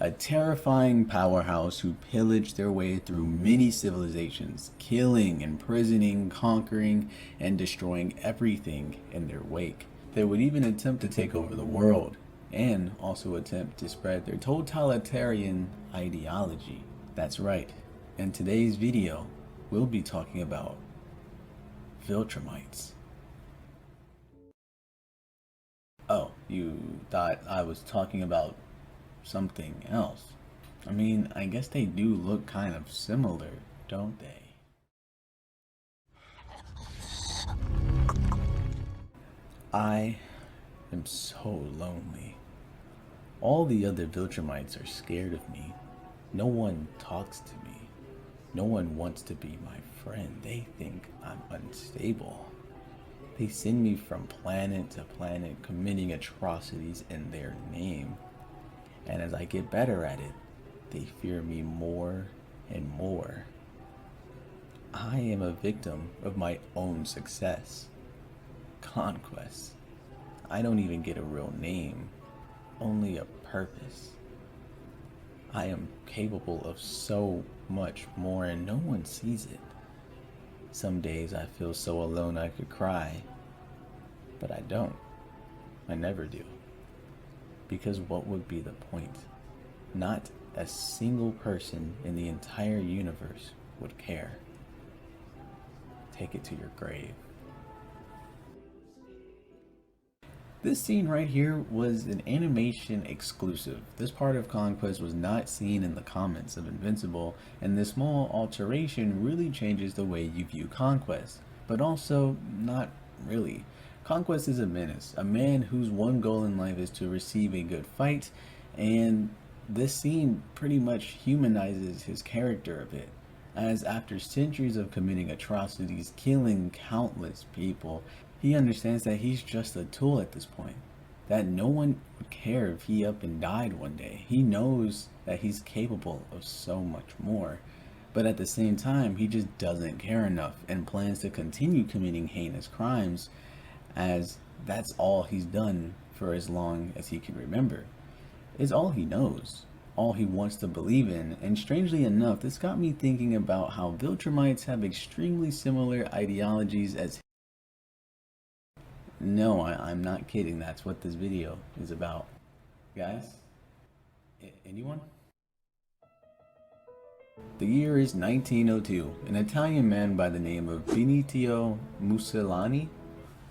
A terrifying powerhouse who pillaged their way through many civilizations, killing, imprisoning, conquering, and destroying everything in their wake. They would even attempt to take over the world, and also attempt to spread their totalitarian ideology. That's right. In today's video, we'll be talking about Viltrumites. Oh, you thought I was talking about something else. I mean, I guess they do look kind of similar, don't they? I am so lonely. All the other Viltrumites are scared of me. No one talks to me. No one wants to be my friend. They think I'm unstable. They send me from planet to planet committing atrocities in their name. And as I get better at it, they fear me more and more. I am a victim of my own success. Conquest. I don't even get a real name, only a purpose. I am capable of so much more and no one sees it. Some days I feel so alone I could cry, but I don't. I never do. Because what would be the point? Not a single person in the entire universe would care. Take it to your grave. This scene right here was an animation exclusive. This part of Conquest was not seen in the comments of Invincible, and this small alteration really changes the way you view Conquest, but also not really. Conquest is a menace, a man whose one goal in life is to receive a good fight, and this scene pretty much humanizes his character a bit, as after centuries of committing atrocities, killing countless people, he understands that he's just a tool at this point, that no one would care if he up and died one day. He knows that he's capable of so much more, but at the same time, he just doesn't care enough and plans to continue committing heinous crimes, as that's all he's done for as long as he can remember. It's all he knows, all he wants to believe in, and strangely enough, this got me thinking about how Viltrumites have extremely similar ideologies as No, I'm not kidding. That's what this video is about. Guys? Anyone? The year is 1902. An Italian man by the name of Benito Mussolini,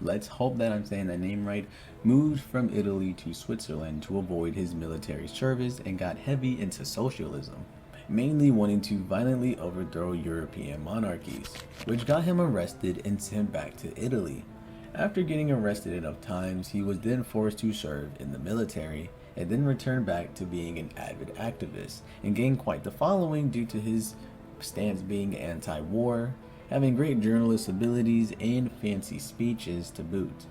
let's hope that I'm saying that name right, moved from Italy to Switzerland to avoid his military service and got heavy into socialism, mainly wanting to violently overthrow European monarchies, which got him arrested and sent back to Italy. After getting arrested enough times, he was then forced to serve in the military and then returned back to being an avid activist and gained quite the following due to his stance being anti-war, having great journalist abilities and fancy speeches to boot.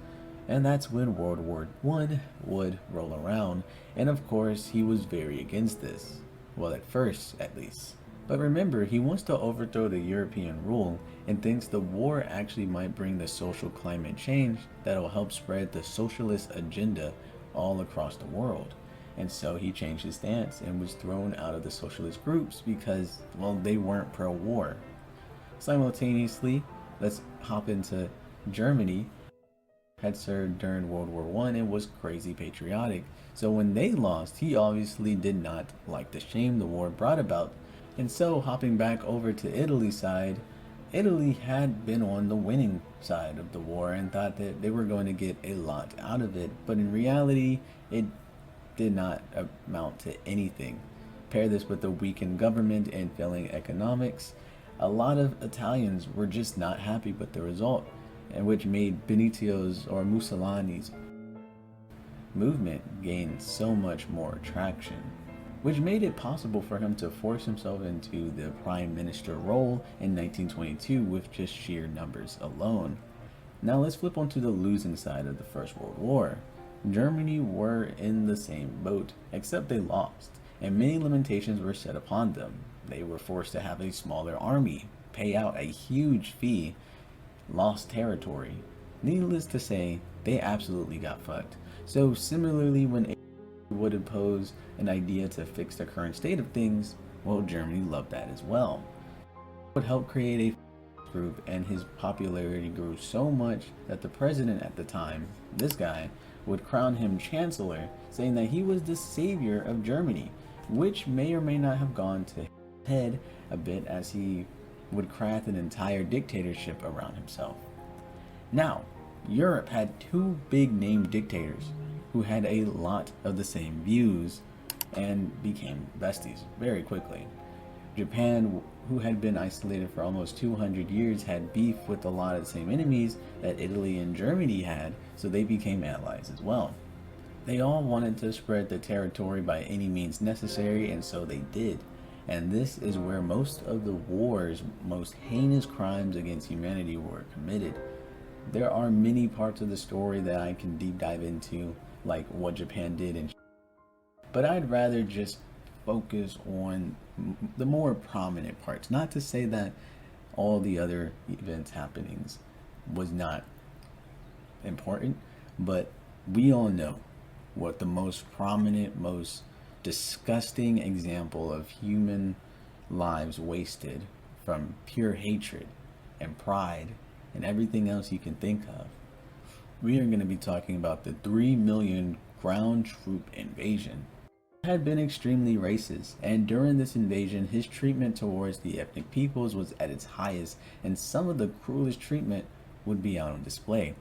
And that's when World War I would roll around, and of course he was very against this. Well, at first at least. But remember, he wants to overthrow the European rule and thinks the war actually might bring the social climate change that'll help spread the socialist agenda all across the world. And so he changed his stance and was thrown out of the socialist groups because, well, they weren't pro-war. Simultaneously, let's hop into Germany. Had served during World War I and was crazy patriotic. So when they lost, he obviously did not like the shame the war brought about. And so, hopping back over to Italy's side, Italy had been on the winning side of the war and thought that they were going to get a lot out of it, but in reality, it did not amount to anything. Pair this with the weakened government and failing economics, a lot of Italians were just not happy with the result, and which made Benito's or Mussolini's movement gain so much more traction, which made it possible for him to force himself into the prime minister role in 1922 with just sheer numbers alone. Now let's flip onto the losing side of the First World War. Germany were in the same boat, except they lost, and many limitations were set upon them. They were forced to have a smaller army, pay out a huge fee, lost territory. Needless to say, they absolutely got fucked. So similarly, when would oppose an idea to fix the current state of things, well, Germany loved that as well. It would help create a group, and his popularity grew so much that the president at the time, this guy, would crown him chancellor, saying that he was the savior of Germany, which may or may not have gone to his head a bit, as he would craft an entire dictatorship around himself. Now, Europe had two big name dictators who had a lot of the same views and became besties very quickly. Japan, who had been isolated for almost 200 years, had beef with a lot of the same enemies that Italy and Germany had, so they became allies as well. They all wanted to spread the territory by any means necessary, and so they did. And this is where most of the war's most heinous crimes against humanity were committed. There are many parts of the story that I can deep dive into, like what Japan did, but I'd rather just focus on the more prominent parts. Not to say that all the other events happenings was not important, but we all know what the most prominent, most disgusting example of human lives wasted from pure hatred and pride and everything else you can think of. We are going to be talking about the 3 million ground troop invasion. He had been extremely racist, and during this invasion his treatment towards the ethnic peoples was at its highest, and some of the cruelest treatment would be out on display.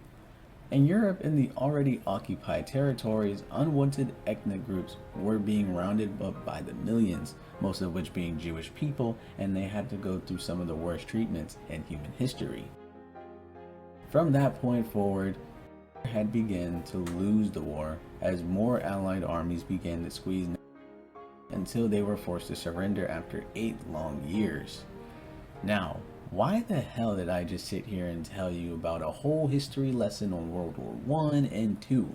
In Europe, in the already occupied territories, unwanted ethnic groups were being rounded up by the millions, most of which being Jewish people, and they had to go through some of the worst treatments in human history. From that point forward, had begun to lose the war as more allied armies began to squeeze until they were forced to surrender after 8 long years. Now, why the hell did I just sit here and tell you about a whole history lesson on World War I and II?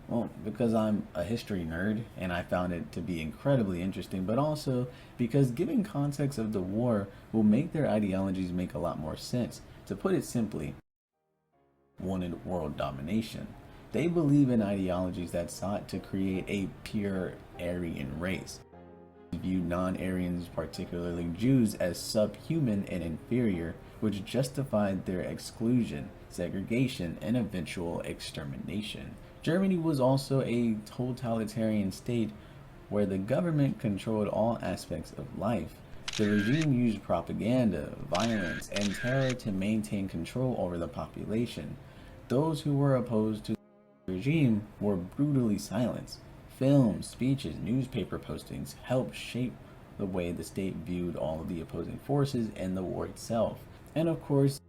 Well, because I'm a history nerd and I found it to be incredibly interesting, but also because giving context of the war will make their ideologies make a lot more sense. To put it simply, wanted world domination. They believe in ideologies that sought to create a pure Aryan race. They viewed non-Aryans, particularly Jews, as subhuman and inferior, which justified their exclusion, segregation, and eventual extermination. Germany was also a totalitarian state where the government controlled all aspects of life. The regime used propaganda, violence, and terror to maintain control over the population. Those who were opposed to the regime were brutally silenced. Films, speeches, newspaper postings helped shape the way the state viewed all of the opposing forces and the war itself. And of course,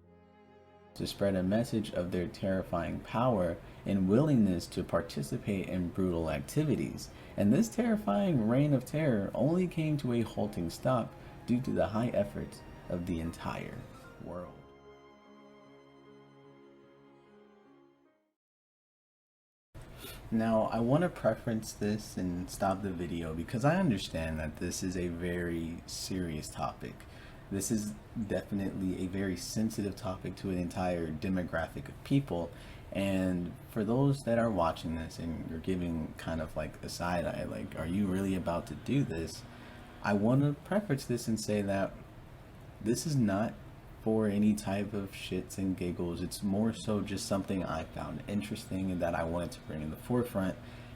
to spread a message of their terrifying power and willingness to participate in brutal activities. And this terrifying reign of terror only came to a halting stop due to the high efforts of the entire world. Now, I want to preference this and stop the video because I understand that this is a very serious topic. This is definitely a very sensitive topic to an entire demographic of people. And for those that are watching this and you're giving kind of like a side eye, like, are you really about to do this? I want to preface this and say that this is not for any type of shits and giggles. It's more so just something I found interesting and that I wanted to bring in the forefront,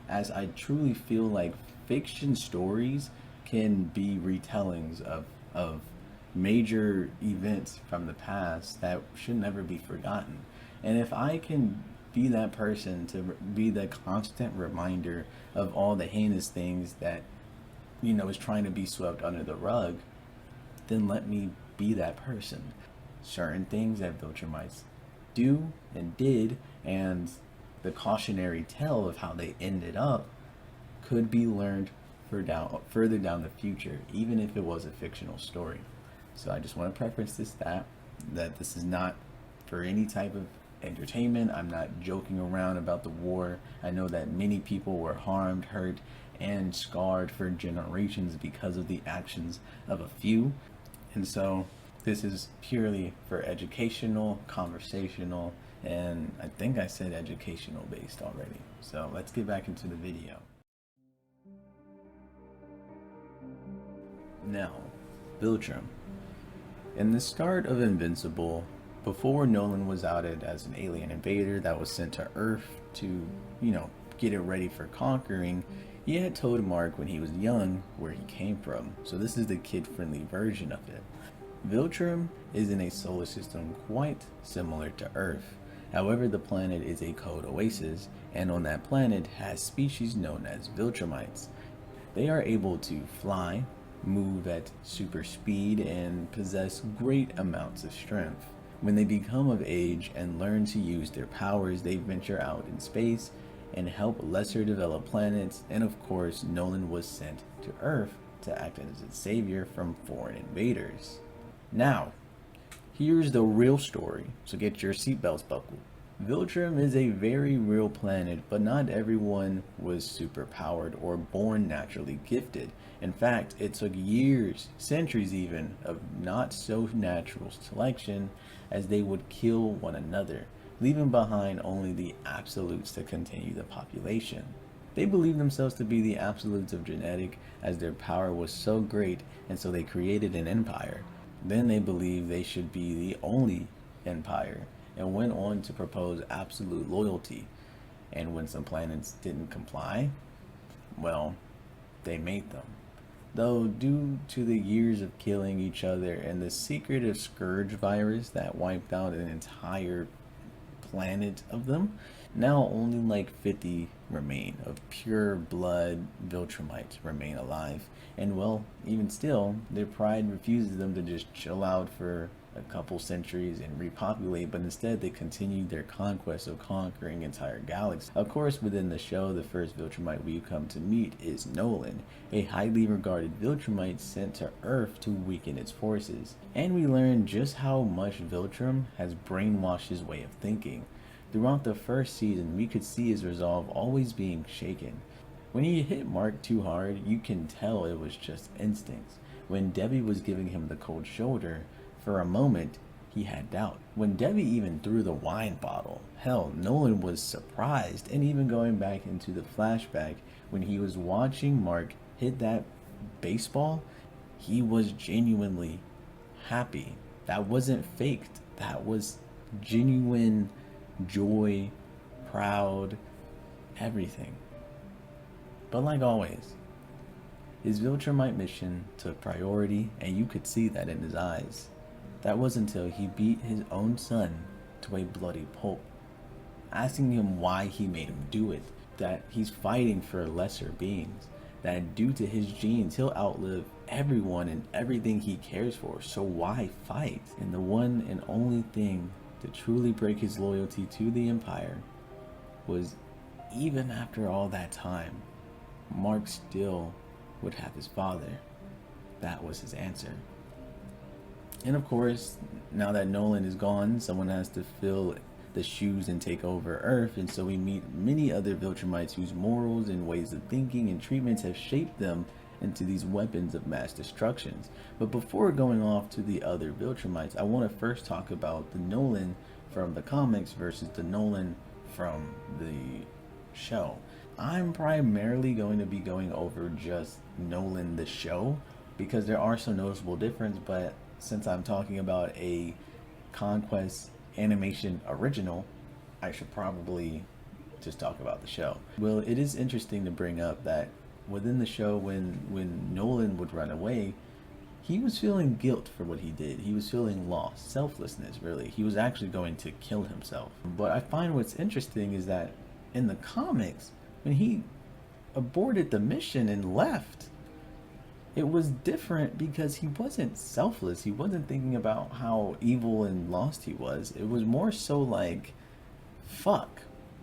as I truly feel like fiction stories can be retellings of major events from the past that should never be forgotten. And if I can be that person to be the constant reminder of all the heinous things that, you know, is trying to be swept under the rug, then let me be that person. Certain things that Viltrumites do and did, and the cautionary tale of how they ended up, could be learned further down the future, even if it was a fictional story. So I just want to preference this that this is not for any type of entertainment. I'm not joking around about the war. I know that many people were harmed, hurt, and scarred for generations because of the actions of a few. And so this is purely for educational, conversational, and I think I said educational based already. So let's get back into the video. Now, Viltrum. In the start of Invincible, before Nolan was outed as an alien invader that was sent to Earth to, get it ready for conquering, he had told Mark when he was young where he came from, so this is the kid-friendly version of it. Viltrum is in a solar system quite similar to Earth. However, the planet is a cold oasis, and on that planet has species known as Viltrumites. They are able to fly, move at super speed, and possess great amounts of strength. When they become of age and learn to use their powers, they venture out in space and help lesser developed planets, and of course, Nolan was sent to Earth to act as its savior from foreign invaders. Now, here's the real story, so get your seatbelts buckled. Viltrum is a very real planet, but not everyone was super powered or born naturally gifted. In fact, it took years, centuries even, of not so natural selection as they would kill one another, leaving behind only the absolutes to continue the population. They believed themselves to be the absolutes of genetic, as their power was so great, and so they created an empire. Then they believed they should be the only empire, and went on to propose absolute loyalty. And when some planets didn't comply, well, they made them. Though due to the years of killing each other and the secretive scourge virus that wiped out an entire planet of them, now only like 50 remain of pure blood Viltrumites remain alive. And well, even still, their pride refuses them to just chill out for a couple centuries and repopulate, but instead they continue their conquest of conquering entire galaxies. Of course, within the show, the first Viltrumite we come to meet is Nolan, a highly regarded Viltrumite sent to Earth to weaken its forces. And we learn just how much Viltrum has brainwashed his way of thinking. Throughout the first season, we could see his resolve always being shaken. When he hit Mark too hard, you can tell it was just instincts. When Debbie was giving him the cold shoulder, for a moment, he had doubt. When Debbie even threw the wine bottle, hell, Nolan was surprised. And even going back into the flashback, when he was watching Mark hit that baseball, he was genuinely happy. That wasn't faked. That was genuine joy, proud, everything. But like always, his Viltrumite mission took priority, and you could see that in his eyes. That was until he beat his own son to a bloody pulp, asking him why he made him do it, that he's fighting for lesser beings, that due to his genes he'll outlive everyone and everything he cares for, so why fight? And the one and only thing to truly break his loyalty to the Empire was, even after all that time, Mark still would have his father. That was his answer. And of course, now that Nolan is gone, someone has to fill the shoes and take over Earth, and so we meet many other Viltrumites whose morals and ways of thinking and treatments have shaped them into these weapons of mass destructions. But before going off to the other Viltrumites, I want to first talk about the Nolan from the comics versus the Nolan from the show. I'm primarily going to be going over just Nolan the show because there are some noticeable differences, but since I'm talking about a Conquest animation original, I should probably just talk about the show. Well, it is interesting to bring up that within the show, when Nolan would run away, he was feeling guilt for what he did. He was feeling lost, selflessness, really. He was actually going to kill himself. But I find what's interesting is that in the comics, when he aborted the mission and left, it was different because he wasn't selfless. He wasn't thinking about how evil and lost he was. It was more so like, fuck,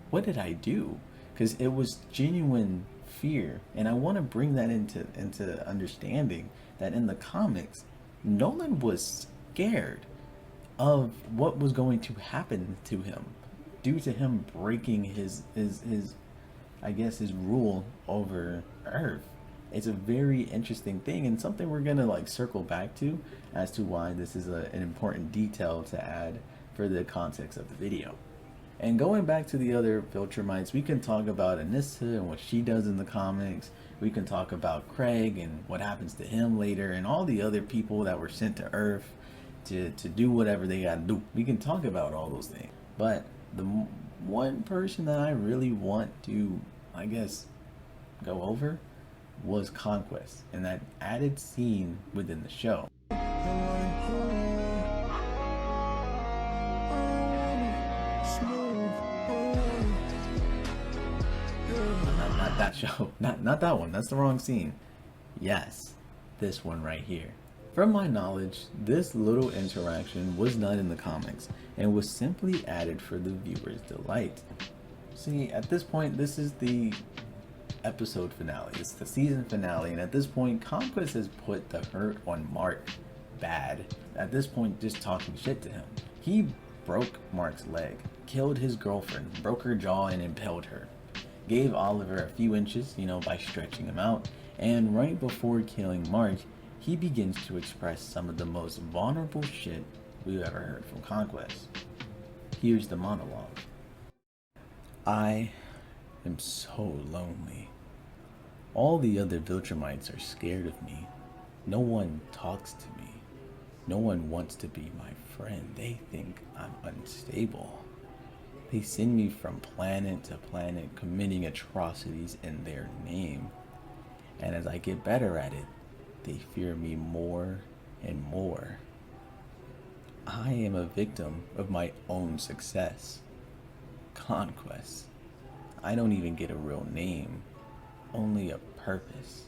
what did I do? Because it was genuine fear. And I want to bring that into understanding that in the comics, Nolan was scared of what was going to happen to him due to him breaking his I guess his rule over Earth. It's a very interesting thing and something we're gonna like circle back to as to why this is an important detail to add for the context of the video. And going back to the other Viltrumites, we can talk about Anissa and what she does in the comics. We can talk about Craig and what happens to him later, and all the other people that were sent to Earth to do whatever they gotta do. We can talk about all those things. But the one person that I really want to, I guess, go over was Conquest and that added scene within the show. Not that show. Not that one. That's the wrong scene. Yes, this one right here. From my knowledge, this little interaction was not in the comics and was simply added for the viewer's delight. See, at this point, this is the episode finale. It's the season finale, and at this point, Conquest has put the hurt on Mark bad. At this point, just talking shit to him. He broke Mark's leg, killed his girlfriend, broke her jaw, and impaled her. Gave Oliver a few inches, by stretching him out, and right before killing Mark, he begins to express some of the most vulnerable shit we've ever heard from Conquest. Here's the monologue. I am so lonely. All the other Viltrumites are scared of me. No one talks to me. No one wants to be my friend. They think I'm unstable. They send me from planet to planet committing atrocities in their name. And as I get better at it, they fear me more and more. I am a victim of my own success. Conquest. I don't even get a real name, only a purpose.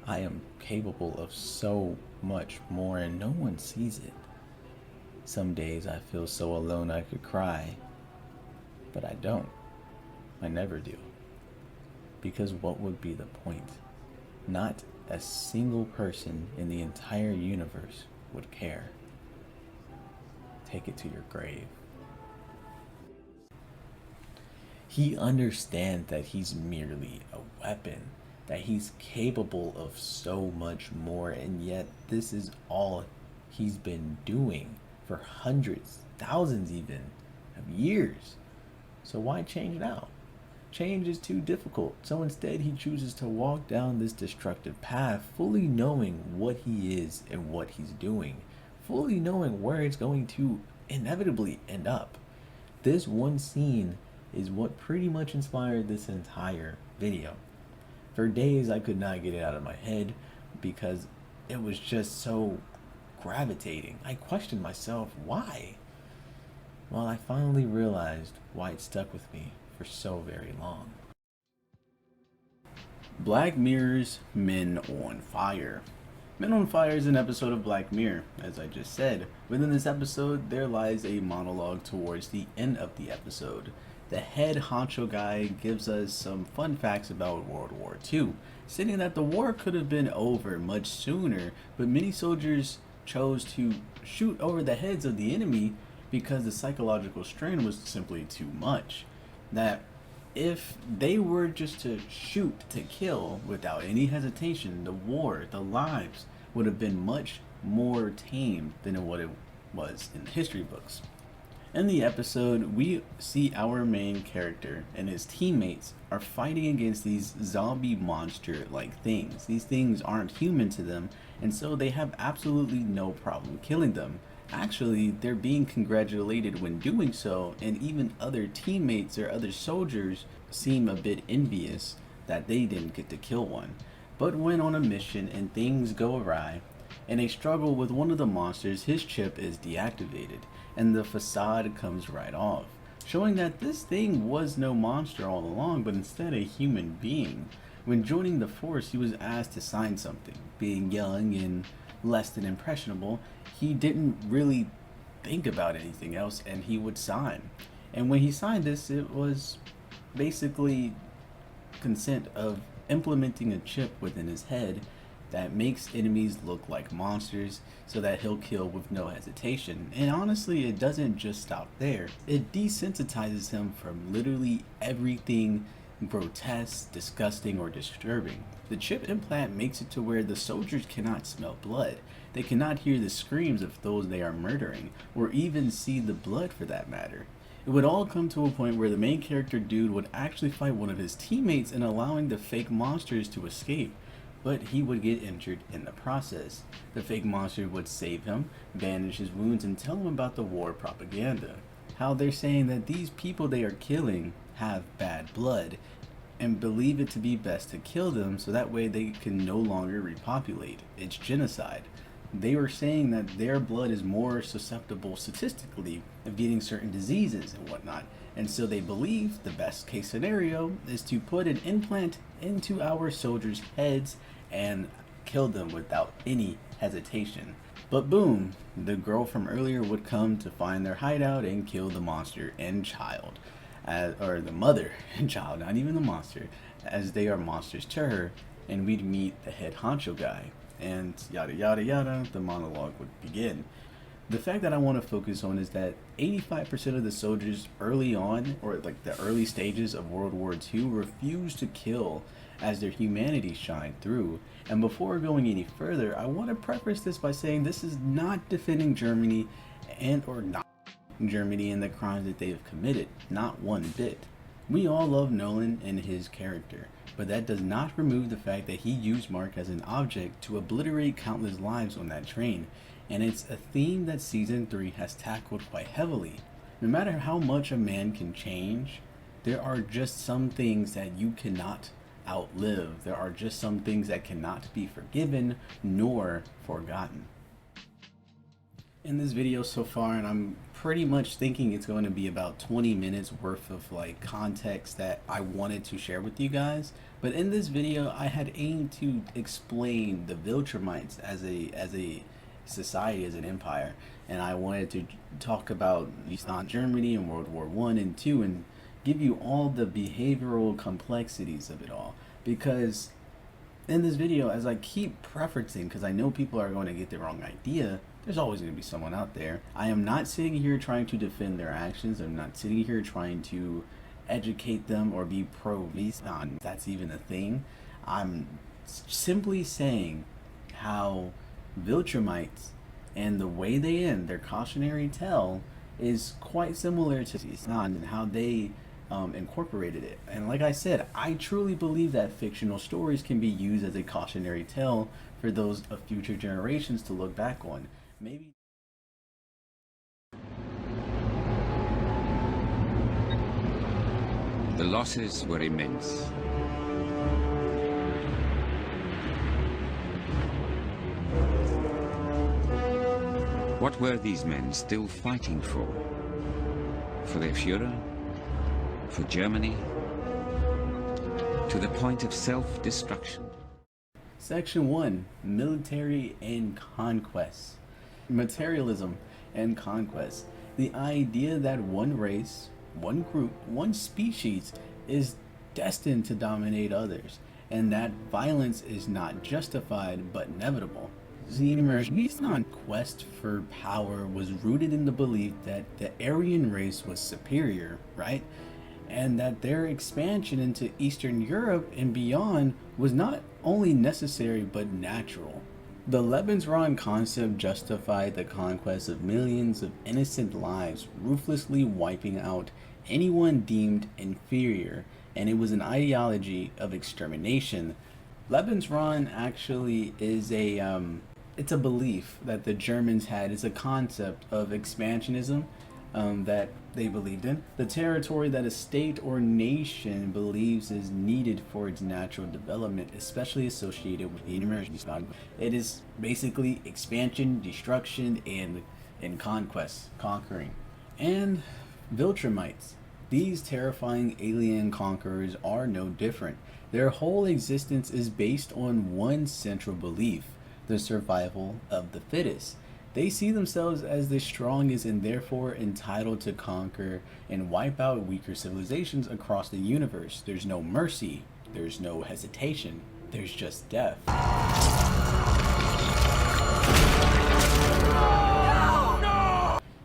I am capable of so much more and no one sees it. Some days I feel so alone I could cry, but I don't. I never do. Because what would be the point? Not a single person in the entire universe would care. Take it to your grave. He understands that he's merely a weapon, that he's capable of so much more, and yet this is all he's been doing for hundreds, thousands even, of years. So why change now? Change is too difficult, so instead he chooses to walk down this destructive path, fully knowing what he is and what he's doing, fully knowing where it's going to inevitably end up. This one scene is what pretty much inspired this entire video. For days I could not get it out of my head because it was just so gravitating. I questioned myself, why? Well, I finally realized why it stuck with me for so very long. Black Mirror's Men on Fire. Men on Fire is an episode of Black Mirror, as I just said. Within this episode, there lies a monologue towards the end of the episode. The head honcho guy gives us some fun facts about World War II, stating that the war could have been over much sooner, but many soldiers chose to shoot over the heads of the enemy because the psychological strain was simply too much. That if they were just to shoot to kill without any hesitation, the war, the lives would have been much more tamed than what it was in the history books. In the episode, we see our main character and his teammates are fighting against these zombie monster-like things. These things aren't human to them, and so they have absolutely no problem killing them. Actually, they're being congratulated when doing so, and even other teammates or other soldiers seem a bit envious that they didn't get to kill one. But when on a mission and things go awry, and they struggle with one of the monsters, his chip is deactivated, and the facade comes right off, showing that this thing was no monster all along, but instead a human being. When joining the force, he was asked to sign something. Being young and less than impressionable, he didn't really think about anything else, and he would sign. And when he signed this, it was basically consent of implementing a chip within his head that makes enemies look like monsters so that he'll kill with no hesitation. And honestly, it doesn't just stop there. It desensitizes him from literally everything grotesque, disgusting, or disturbing. The chip implant makes it to where the soldiers cannot smell blood. They cannot hear the screams of those they are murdering, or even see the blood for that matter. It would all come to a point where the main character dude would actually fight one of his teammates in allowing the fake monsters to escape, but he would get injured in the process. The fake monster would save him, bandage his wounds, and tell him about the war propaganda. How they're saying that these people they are killing have bad blood, and believe it to be best to kill them so that way they can no longer repopulate. It's genocide. They were saying that their blood is more susceptible statistically of getting certain diseases and whatnot. And so they believe the best case scenario is to put an implant into our soldiers' heads and kill them without any hesitation. But boom, the girl from earlier would come to find their hideout and kill the monster and child. Or the mother and child, not even the monster, as they are monsters to her, and we'd meet the head honcho guy, and yada yada yada, the monologue would begin. The fact that I want to focus on is that 85% of the soldiers early on, or like the early stages of World War II, refused to kill as their humanity shined through. And before going any further, I want to preface this by saying this is not defending Germany and or not Germany and the crimes that they have committed, not one bit. We all love Nolan and his character, but that does not remove the fact that he used Mark as an object to obliterate countless lives on that train, and it's a theme that Season 3 has tackled quite heavily. No matter how much a man can change, there are just some things that you cannot outlive. There are just some things that cannot be forgiven nor forgotten. In this video so far, and I'm pretty much thinking it's going to be about 20 minutes worth of like context that I wanted to share with you guys, but in this video I had aimed to explain the Viltrumites as a society, as an empire, and I wanted to talk about East Germany in World War I and II and give you all the behavioral complexities of it all, because in this video, as I keep preferencing, because I know people are going to get the wrong idea, there's always going to be someone out there. I am not sitting here trying to defend their actions. I'm not sitting here trying to educate them or be pro-Vietnam. That's even a thing. I'm simply saying how Viltrumites and the way they end their cautionary tale is quite similar to Vietnam and how they incorporated it. And like I said, I truly believe that fictional stories can be used as a cautionary tale for those of future generations to look back on. Maybe the losses were immense. What were these men still fighting for? For their Führer? For Germany? To the point of self-destruction. Section 1, Military and Conquest. Materialism and conquest. The idea that one race, one group, one species is destined to dominate others, and that violence is not justified but inevitable. Xenomers' quest for power was rooted in the belief that the Aryan race was superior, right? And that their expansion into Eastern Europe and beyond was not only necessary but natural. The Lebensraum concept justified the conquest of millions of innocent lives, ruthlessly wiping out anyone deemed inferior, and it was an ideology of extermination. Lebensraum actually is it's a belief that the Germans had. It's a concept of expansionism that they believed in. The territory that a state or nation believes is needed for its natural development, especially associated with the emergence. It is basically expansion, destruction, and conquest, conquering. And Viltrumites. These terrifying alien conquerors are no different. Their whole existence is based on one central belief: the survival of the fittest. They see themselves as the strongest and therefore entitled to conquer and wipe out weaker civilizations across the universe. There's no mercy, there's no hesitation, there's just death.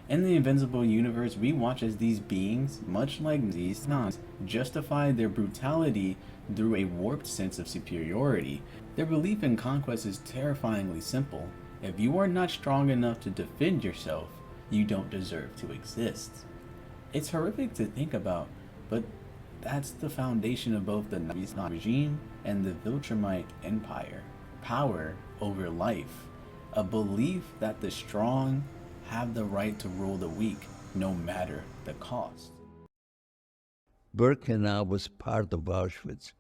In the Invincible universe, we watch as these beings, much like these nuns, justify their brutality through a warped sense of superiority. Their belief in conquest is terrifyingly simple. If you are not strong enough to defend yourself, you don't deserve to exist. It's horrific to think about, but that's the foundation of both the Nazi regime and the Viltrumite empire. Power over life. A belief that the strong have the right to rule the weak, no matter the cost. Birkenau was part of Auschwitz.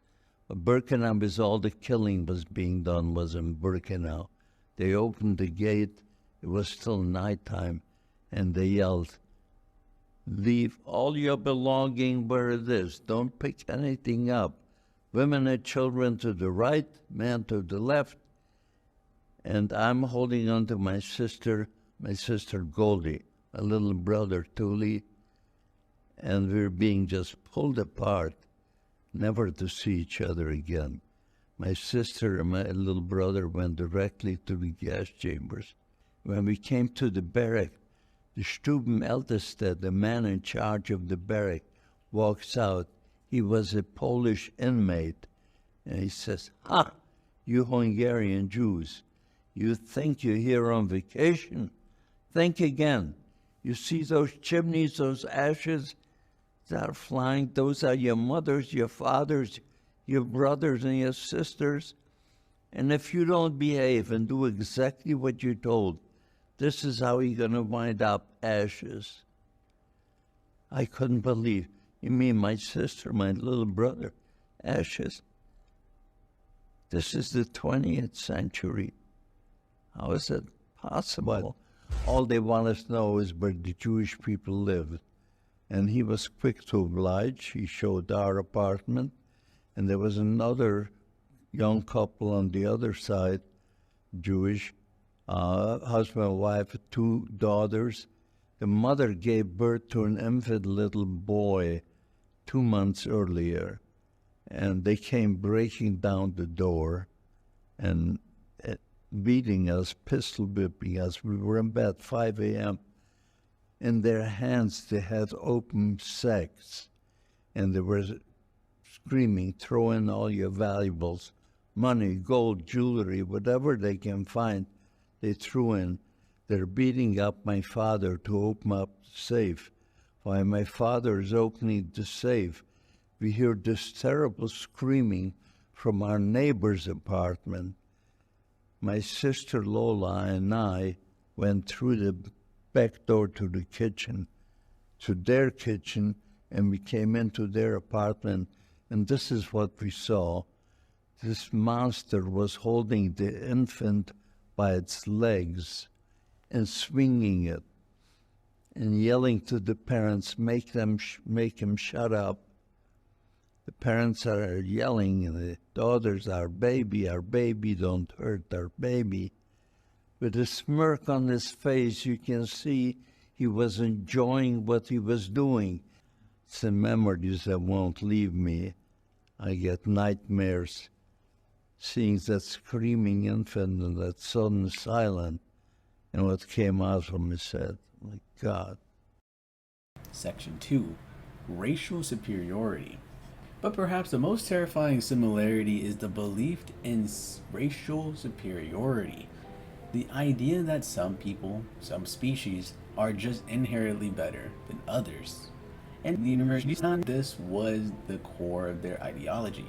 Birkenau is all the killing was being done was in Birkenau. They opened the gate, it was still nighttime, and they yelled, "Leave all your belonging where it is. Don't pick anything up. Women and children to the right, men to the left." And I'm holding on to my sister Goldie, my little brother Tuli, and we're being just pulled apart, never to see each other again. My sister and my little brother went directly to the gas chambers. When we came to the barrack, the Stubenälteste, the man in charge of the barrack, walks out. He was a Polish inmate, and he says, "Ha, you Hungarian Jews, you think you're here on vacation? Think again. You see those chimneys, those ashes that are flying? Those are your mothers, your fathers, your brothers and your sisters. And if you don't behave and do exactly what you're told, this is how you're going to wind up, ashes." I couldn't believe. You mean my sister, my little brother, ashes? This is the 20th century. How is it possible? All they want us to know is where the Jewish people live. And he was quick to oblige. He showed our apartment. And there was another young couple on the other side, Jewish, husband and wife, 2 daughters. The mother gave birth to an infant little boy 2 months earlier. And they came breaking down the door and beating us, pistol whipping us. We were in bed 5 a.m. In their hands, they had open sacks. And they were screaming, "Throw in all your valuables, money, gold, jewelry, whatever they can find," they threw in. They're beating up my father to open up the safe. While my father is opening the safe, we hear this terrible screaming from our neighbor's apartment. My sister Lola and I went through the back door to the kitchen, to their kitchen, and we came into their apartment, and this is what we saw. This monster was holding the infant by its legs and swinging it and yelling to the parents, make him shut up. The parents are yelling, and the daughters, our baby, don't hurt our baby." With a smirk on his face, you can see he was enjoying what he was doing. It's the memories that won't leave me. I get nightmares seeing that screaming infant and that sudden silence and what came out from his head. My God. Section 2. Racial superiority. But perhaps the most terrifying similarity is the belief in racial superiority. The idea that some people, some species, are just inherently better than others. And the university's this was the core of their ideology.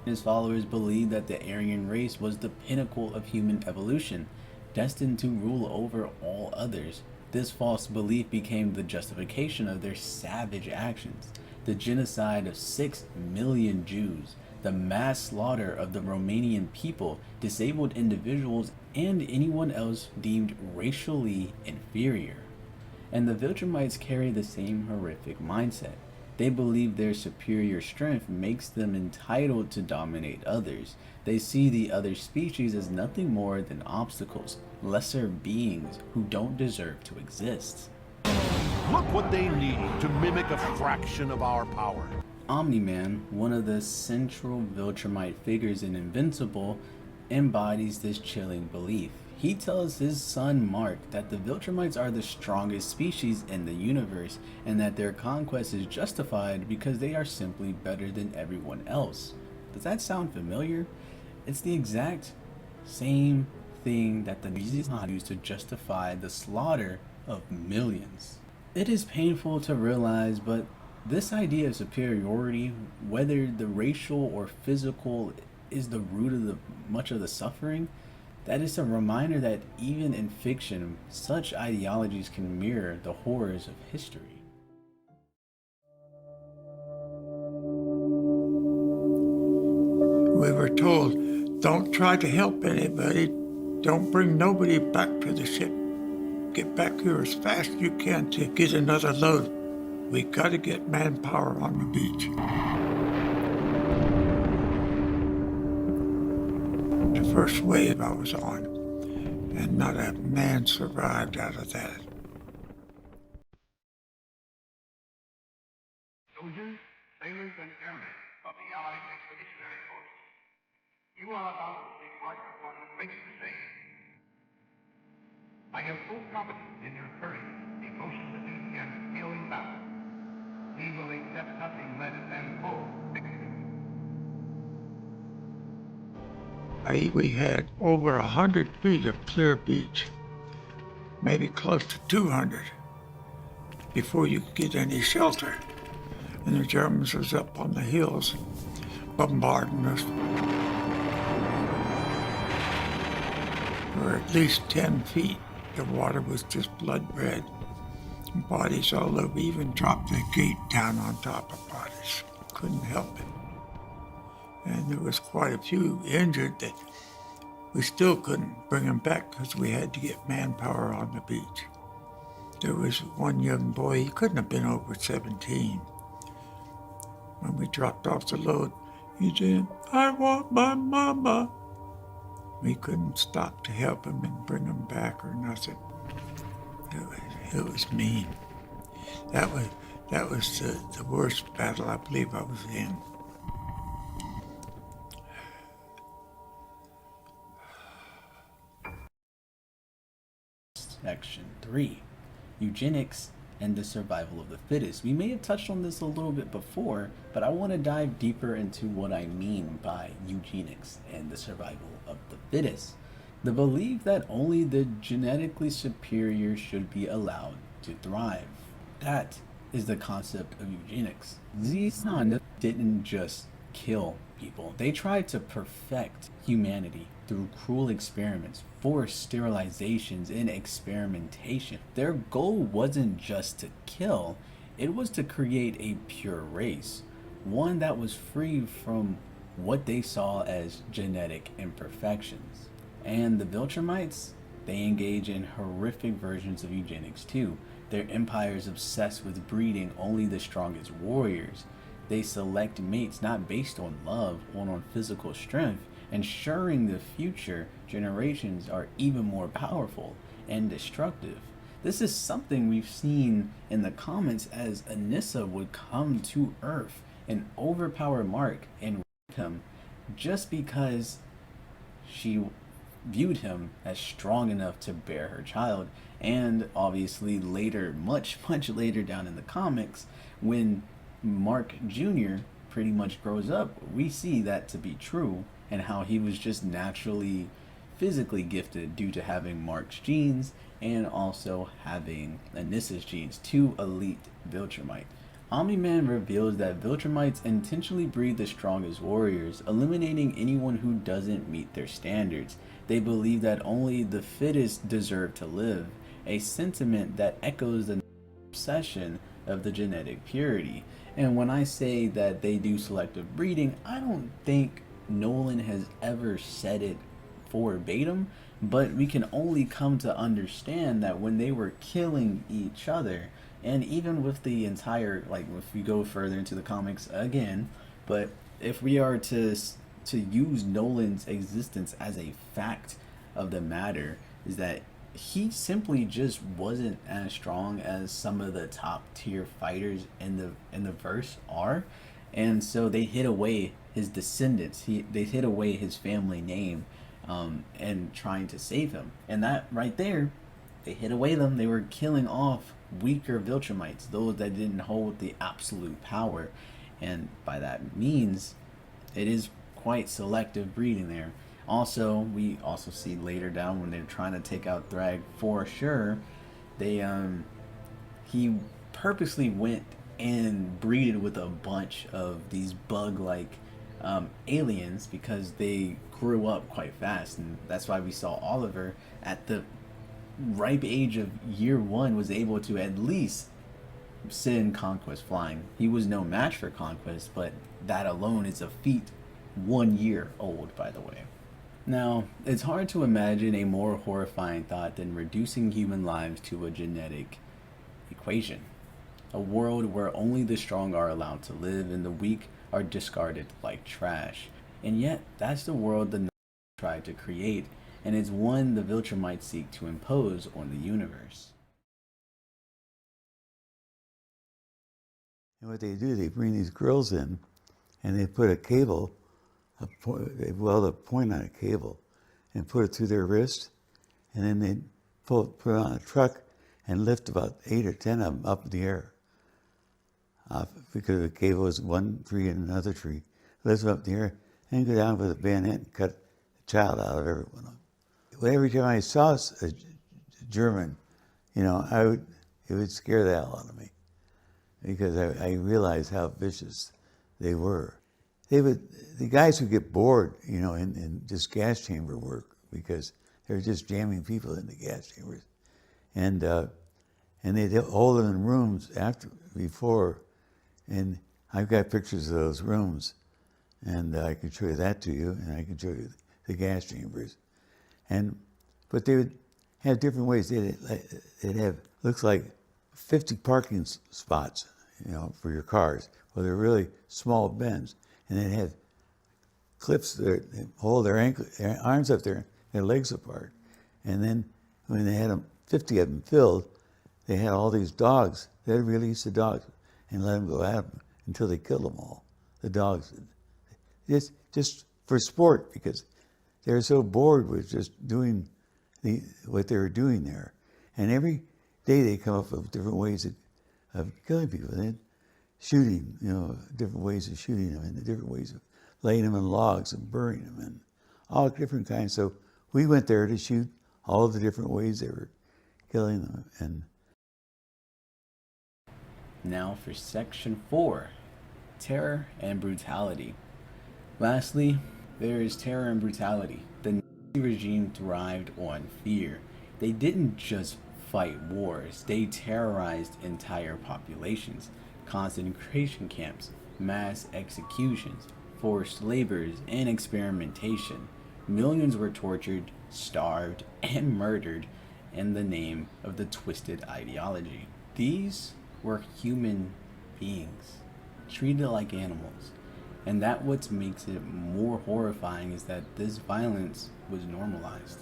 His followers believed that the Aryan race was the pinnacle of human evolution, destined to rule over all others. This false belief became the justification of their savage actions. The genocide of 6 million Jews, the mass slaughter of the Romanian people, disabled individuals, and anyone else deemed racially inferior. And the Viltrumites carry the same horrific mindset. They believe their superior strength makes them entitled to dominate others. They see the other species as nothing more than obstacles, lesser beings who don't deserve to exist. Look what they need to mimic a fraction of our power. Omni-Man, one of the central Viltrumite figures in Invincible, embodies this chilling belief. He tells his son Mark that the Viltrumites are the strongest species in the universe and that their conquest is justified because they are simply better than everyone else. Does that sound familiar? It's the exact same thing that the Nazis used to justify the slaughter of millions. It is painful to realize, but this idea of superiority, whether the racial or physical, is the root of the much of the suffering. That is a reminder that even in fiction, such ideologies can mirror the horrors of history. We were told, don't try to help anybody. Don't bring nobody back to the ship. Get back here as fast as you can to get another load. We got to get manpower on the beach. The first wave I was on, and not a man survived out of that. Soldiers, sailors, and airmen of the Allied Expeditionary Force, you are about to take part in one great crusade. I have full confidence in your courage, devotion to duty, and skill in battle. We will accept nothing less than full victory. We had over 100 feet of clear beach, maybe close to 200, before you could get any shelter. And the Germans was up on the hills bombarding us. For at least 10 feet, the water was just blood red. And bodies all over, even dropped the gate down on top of bodies. Couldn't help it. And there was quite a few injured that we still couldn't bring them back because we had to get manpower on the beach. There was one young boy, he couldn't have been over 17. When we dropped off the load, he said, "I want my mama." We couldn't stop to help him and bring him back or nothing. It was mean. That was the worst battle I believe I was in. Section 3, Eugenics and the Survival of the Fittest. We may have touched on this a little bit before, but I want to dive deeper into what I mean by eugenics and the survival of the fittest. The belief that only the genetically superior should be allowed to thrive. That is the concept of eugenics. These didn't just kill people. They tried to perfect humanity through cruel experiments, forced sterilizations, and experimentation. Their goal wasn't just to kill, it was to create a pure race, one that was free from what they saw as genetic imperfections. And the Viltrumites, they engage in horrific versions of eugenics too. Their empire is obsessed with breeding only the strongest warriors. They select mates not based on love or on physical strength, ensuring the future generations are even more powerful and destructive. This is something we've seen in the comments as Anissa would come to Earth and overpower Mark and rape him just because she viewed him as strong enough to bear her child. And obviously later, much later down in the comics, when Mark Jr. pretty much grows up, we see that to be true, and how he was just naturally physically gifted due to having Mark's genes and also having Anissa's genes, two elite Viltrumite. Omni-Man reveals that Viltrumites intentionally breed the strongest warriors, eliminating anyone who doesn't meet their standards. They believe that only the fittest deserve to live, a sentiment that echoes the obsession of the genetic purity. And when I say that they do selective breeding, I don't think Nolan has ever said it verbatim, but we can only come to understand that when they were killing each other, and even with the entire, like if we go further into the comics again, but if we are to use Nolan's existence as a fact of the matter, is that he simply just wasn't as strong as some of the top tier fighters in the verse are, and so they hid away his descendants. They hid away his family name, and trying to save him. And that right there, they hid away them. They were killing off weaker Viltrumites, those that didn't hold the absolute power, and by that means, it is quite selective breeding there. Also, we also see later down when they're trying to take out Thrag for sure, he purposely went and breeded with a bunch of these bug-like aliens because they grew up quite fast, and that's why we saw Oliver at the ripe age of year one was able to at least send Conquest flying. He was no match for Conquest, but that alone is a feat 1 year old, by the way. Now, it's hard to imagine a more horrifying thought than reducing human lives to a genetic equation. A world where only the strong are allowed to live and the weak are discarded like trash. And yet, that's the world the Nazis tried to create, and it's one the Viltrumites seek to impose on the universe. And what they do, they bring these girls in, and they put a cable, they weld a point on a cable, and put it through their wrist, and then they put it on a truck and lift about 8 or 10 of them up in the air. Because the cable is one tree and another tree, lift them up in the air, and go down with a bayonet and cut the child out of everyone. Well, every time I saw a German, it would scare the hell out of me, because I realized how vicious they were. The guys would get bored, in just gas chamber work, because they were just jamming people in the gas chambers, and they'd hold them in rooms before, and I've got pictures of those rooms, and I can show you that to you, and I can show you the gas chambers, but they would have different ways. They'd have looks like 50 parking spots, for your cars. Well, they're really small bins, and they'd have clips that hold their arms up there, their legs apart, and then when they had 50 of them filled, they had all these dogs. They'd release the dogs and let them go at them until they killed them all. The dogs, just for sport, because they were so bored with just doing what they were doing there. And every day they come up with different ways of killing people. And then shooting, different ways of shooting them, and the different ways of laying them in logs and burning them, and all different kinds. So we went there to shoot all the different ways they were killing them. And now for section 4, terror and brutality. Lastly, there is terror and brutality. The Nazi regime thrived on fear. They didn't just fight wars, they terrorized entire populations. Concentration camps, mass executions, forced labors, and experimentation. Millions were tortured, starved, and murdered in the name of the twisted ideology. These were human beings, treated like animals. And that what makes it more horrifying is that this violence was normalized.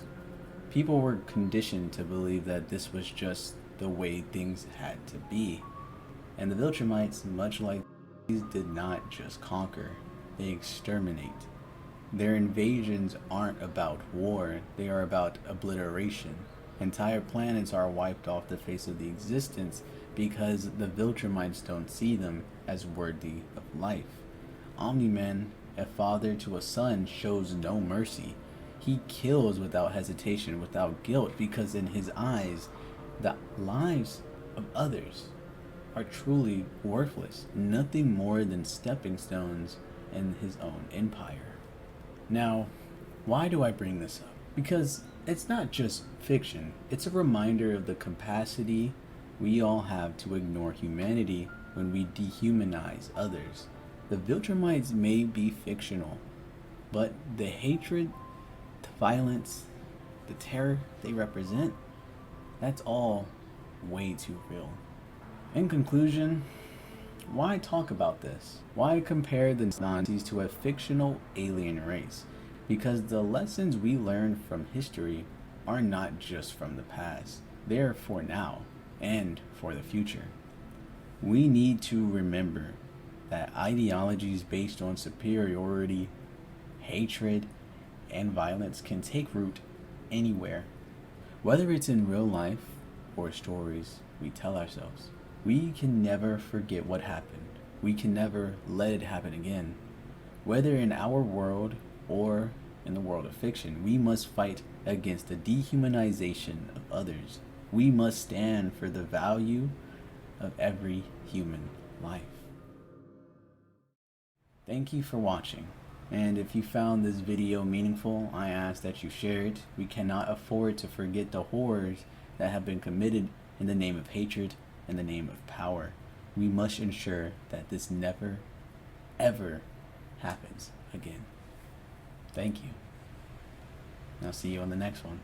People were conditioned to believe that this was just the way things had to be. And the Viltrumites, much like these, did not just conquer, they exterminate. Their invasions aren't about war, they are about obliteration. Entire planets are wiped off the face of the existence because the Viltrumites don't see them as worthy of life. Omni-Man, a father to a son, shows no mercy. He kills without hesitation, without guilt, because in his eyes, the lives of others are truly worthless, nothing more than stepping stones in his own empire. Now, why do I bring this up? Because it's not just fiction, it's a reminder of the capacity we all have to ignore humanity when we dehumanize others. The Viltrumites may be fictional, but the hatred, the violence, the terror they represent, that's all way too real. In conclusion, why talk about this? Why compare the Nazis to a fictional alien race? Because the lessons we learn from history are not just from the past. They're for now and for the future. We need to remember that ideologies based on superiority, hatred, and violence can take root anywhere, whether it's in real life or stories we tell ourselves. We can never forget what happened. We can never let it happen again. Whether in our world or in the world of fiction, we must fight against the dehumanization of others. We must stand for the value of every human life. Thank you for watching, and if you found this video meaningful, I ask that you share it. We cannot afford to forget the horrors that have been committed in the name of hatred, in the name of power. We must ensure that this never, ever happens again. Thank you. I'll see you on the next one.